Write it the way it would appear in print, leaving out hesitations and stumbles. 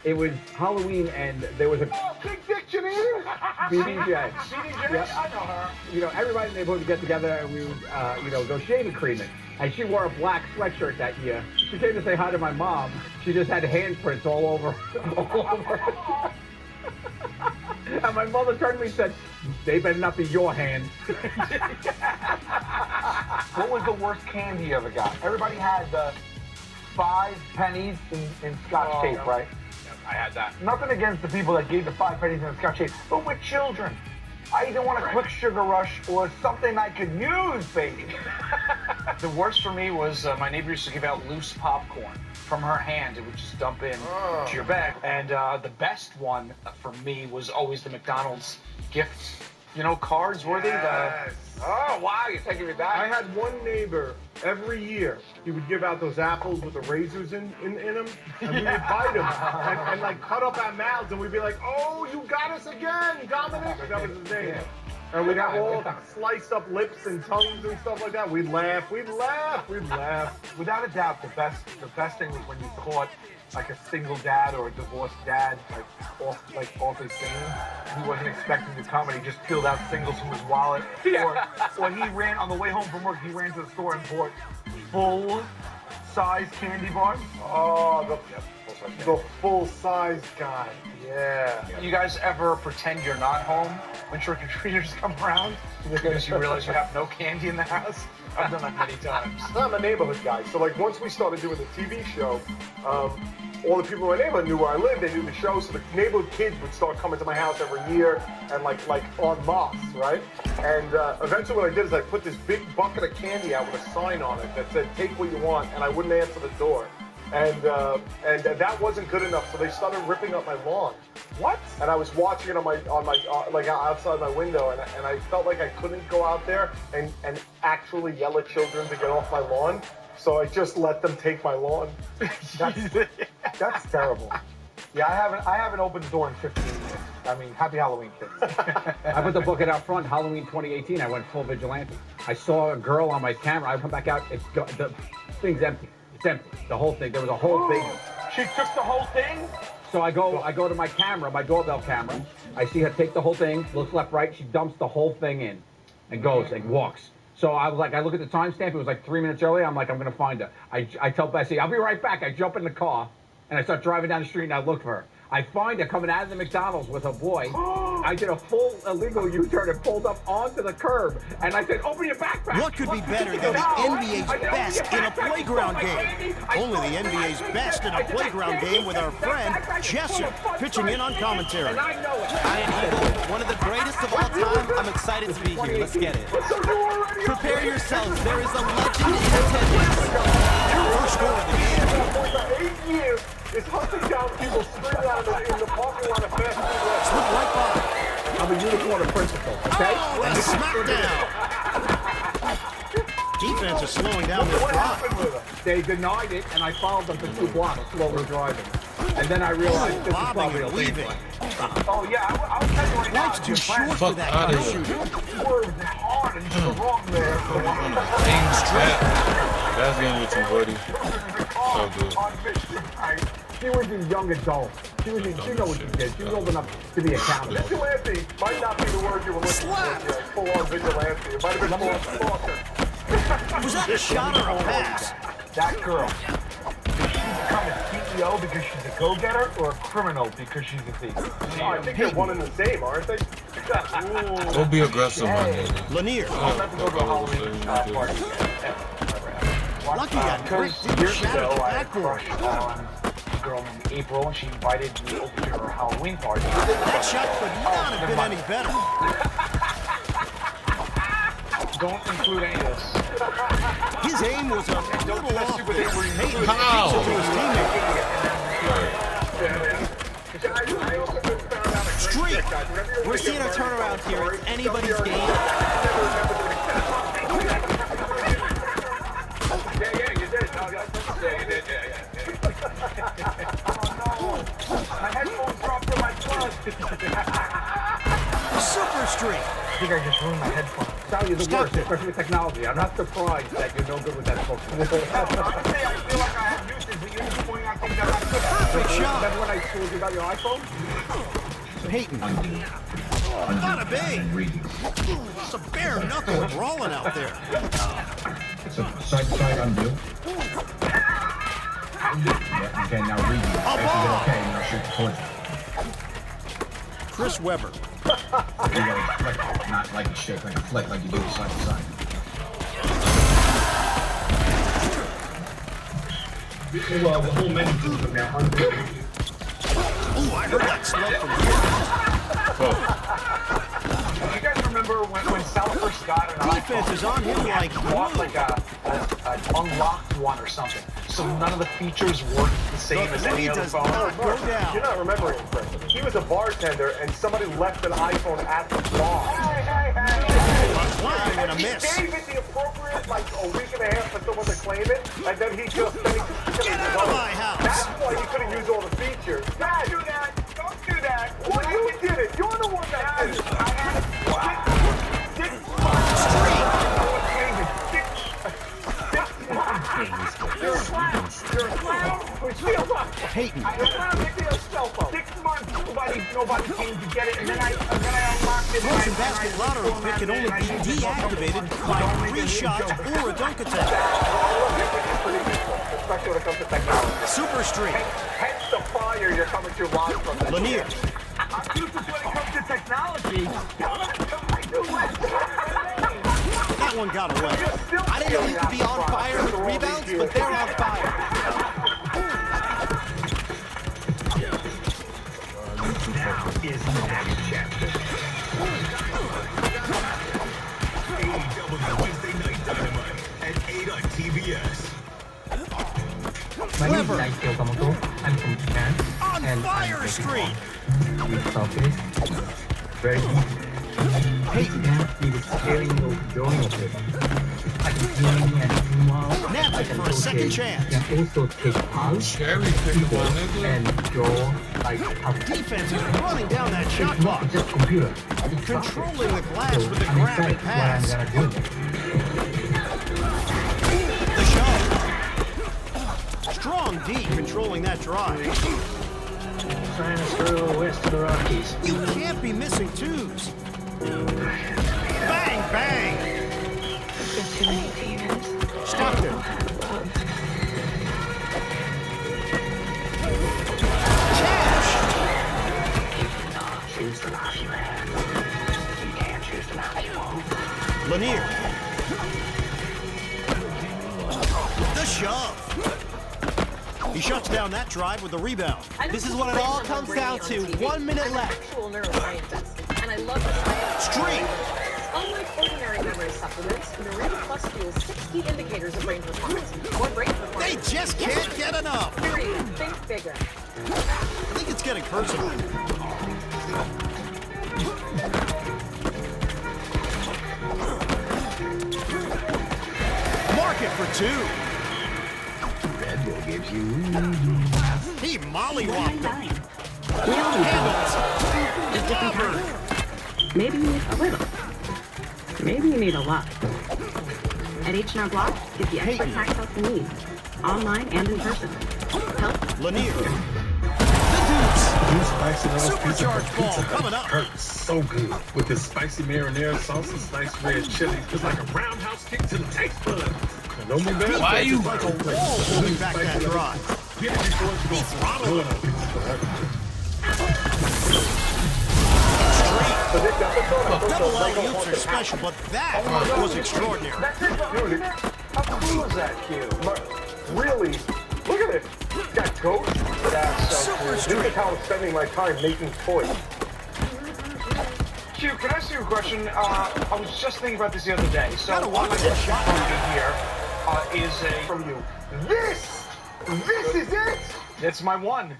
It was Halloween, and there was a Big Dick Janine? BDJ. BDJ? Yep. I know her. You know, everybody in the neighborhood would get together, and we would, go shaving cream it. And she wore a black sweatshirt that year. She came to say hi to my mom. She just had handprints all over her. And my mother turned to me and said, "They better not be your hands." What was the worst candy you ever got? Everybody had the 5 pennies in Scotch tape, right? I had that. Nothing against the people that gave the 5 pennies in Scotch tape, but we're children. I either want a quick sugar rush or something I could use, baby. The worst for me was my neighbor used to give out loose popcorn from her hand. It would just dump in to your bag. And the best one for me was always the McDonald's gift, cards, were they? Yes. Oh, wow, you're taking me back. I had one neighbor every year. He would give out those apples with the razors in them, and we would bite them and like cut up our mouths, and we'd be like, "Oh, you got us again, Dominic!" That was his name. Yeah. And we'd have all sliced up lips and tongues and stuff like that. We'd laugh. Without a doubt, the best thing was when you caught like a single dad or a divorced dad off his game. He wasn't expecting to come, and he just peeled out singles from his wallet. Or he ran on the way home from work. He ran to the store and bought full-size candy bars. Oh, the full-size guy. Yeah. You guys ever pretend you're not home when trick-or-treaters come around because you realize you have no candy in the house? I've done that many times. I'm a neighborhood guy, so like once we started doing the TV show, all the people in my neighborhood knew where I lived. They knew the show, so the neighborhood kids would start coming to my house every year and like en masse, right? And eventually what I did is I put this big bucket of candy out with a sign on it that said "Take what you want," and I wouldn't answer the door. And that wasn't good enough, so they started ripping up my lawn. What? And I was watching it on my outside my window, and I felt like I couldn't go out there and actually yell at children to get off my lawn. So I just let them take my lawn. That's terrible. Yeah, I haven't opened the door in 15 years. I mean, happy Halloween, kids. I put the book out front, Halloween 2018. I went full vigilante. I saw a girl on my camera. I come back out. The thing's empty. It's empty. The whole thing. There was a whole thing. She took the whole thing? So I go to my camera, my doorbell camera. I see her take the whole thing, looks left, right. She dumps the whole thing in and goes and walks. So I was like, I look at the timestamp. It was like 3 minutes earlier. I'm like, I'm going to find her. I tell Bessie, I'll be right back. I jump in the car and I start driving down the street and I look for her. I find her coming out of the McDonald's with her boy. I did a full illegal U-turn and pulled up onto the curb. And I said, "Open your backpack." What could be better than the NBA's best in a playground game? Only the NBA's best in a playground game with our friend Jessup pitching in on commentary. I know it. Ian Eagle, one of the greatest of all time. I'm excited to be here. Let's get it. Prepare yourselves. There is a legend in attendance. First score of the game. For 8 years, is hunting down people screaming out in the parking lot of fast food restaurants. Slip right by. I'm a unicorn principal, okay? Oh, and smackdown. Defense is slowing down their What drive. happened with her? They denied it, and I followed them for 2 blocks, slowly driving. And then I realized this is Bobbing probably a and thing. weaving. Oh, yeah, I'll tell you right now. Life's too short for that outta kind of here. shooting. Swerved hard and to the wrong there. King's Trap. That's getting with you, buddy. So good. On mission, right? She was a young adult. She knows what she did. She was old enough to be accountable. Vigilante might not be the word you were looking for. Full-on vigilante. It might have been more stalker. Was that a shot or a pass? That girl. Did she become a CEO because she's a go-getter or a criminal because she's a thief? Oh, I think they're one and the same, aren't they? Don't be aggressive, my nigga. Lanier. I'll have to go to a Halloween party. Lucky that brick Because didn't years shatter ago, the I had a backboard. crush on a girl named April, and she invited me over to her Halloween party. That shot could not have been any better. Don't include any of this. His aim was a little off. Peyton How? to his teammate. Streak. We're seeing a turnaround here. It's anybody's game. Yeah, you did. No, you did. My headphones dropped in my closet. Super streak. I think I just ruined my headphones. Sally, you're the worst, especially with technology. I'm not surprised that you're no good with that phone. Honestly, I feel like I have uses, but you're just pointing out things Perfect shot. Remember when I told you about your iPhone? Peyton. Gotta be. It's a bare knuckle brawling out there. So side undo. Yeah, okay, now read. Okay, now shoot towards you. Chris Webber. You gotta flick, not like a shake, like a flick, like you do side to side. Well, the whole menu system now undo. Ooh, I heard that slump from here. You guys remember when Sal first got an Defense iPhone, is on him like bought glue. like an unlocked one or something, so none of the features work the same as any other does phone. not go down. You're not remembering, Chris. He was a bartender, and somebody left an iPhone at the bar. Hey. Flying and a He miss. gave it the appropriate, like, a week and a half for someone to claim it, and then he just... Get out of my house. That's why he couldn't use all the features. Dad, do that. Don't do that. Well, you did it. You're the one that did it. I had it. You're a clown. You're a clown. Peyton. I give me a cell phone. 6 months, nobody came to get it, and then I unlocked it. Frozen basket lottery pick can only be deactivated by 3 shots or a dunk attack. Especially when it comes to technology. Super Streak. Hence the fire you're coming to live from. Lanier. I'm useless when it comes to technology. That one got away. I didn't know you could be on fire with rebounds, but they're on fire. Is the next chapter. AEW Wednesday Night Dynamite at 8 on TBS. My name is Daisuke Okamoto. I'm from Japan. On fire screen. With surface. Very easy. Peyton. It is scaling of drawing of it. I can zoom in and zoom out. Naps I it can for a second rotate. chance. I can also take pulse, Cherry pick, my nigga. and draw like a Defense is running down that shot It's not clock. just computer. It's Controlling the glass so with the I'm grab and excited what I'm pass. gonna do. The shove. Strong D controlling that drive. Trying to throw west to the Rockies. You can't be missing twos. Bang, bang. Stockton. Cash. Lanier. The shove. He shuts down that drive with the rebound. This is what it all comes down to. 1 minute left. Actual neuroscientist, and I love the science. Streak. Unlike ordinary memory supplements, Narita Plus fuels 6 key indicators of brain performance. More brain performance. They just can't get enough. Period. Think bigger. I think it's getting personal. Mark it for 2. Red Bull gives you. He mollywopped him. We all need Handles. just different kinds. Maybe you need a little. Maybe you need a lot. At H&R Block, get the expert tax help you need. Online and in person. Help. Lanier. The New spicy deuce. little pizza Supercharged ball coming up. hurts so good with this spicy marinara sauce and sliced red chili. It's like a roundhouse kick to the taste buds. Don't be bad. Why you like a wall holding back that drive? Get it before it's He throttled him. Double alley-oops are special, but that was extraordinary. Dude, how cool is that, Q? Really? Look at it. It's got ghosts. That's so cool. This is how I'm spending my time making toys. Q, can I ask you a question? I was just thinking about this the other day. So Gotta on watch my that shot shot. here is a From you. This is it? It's my one.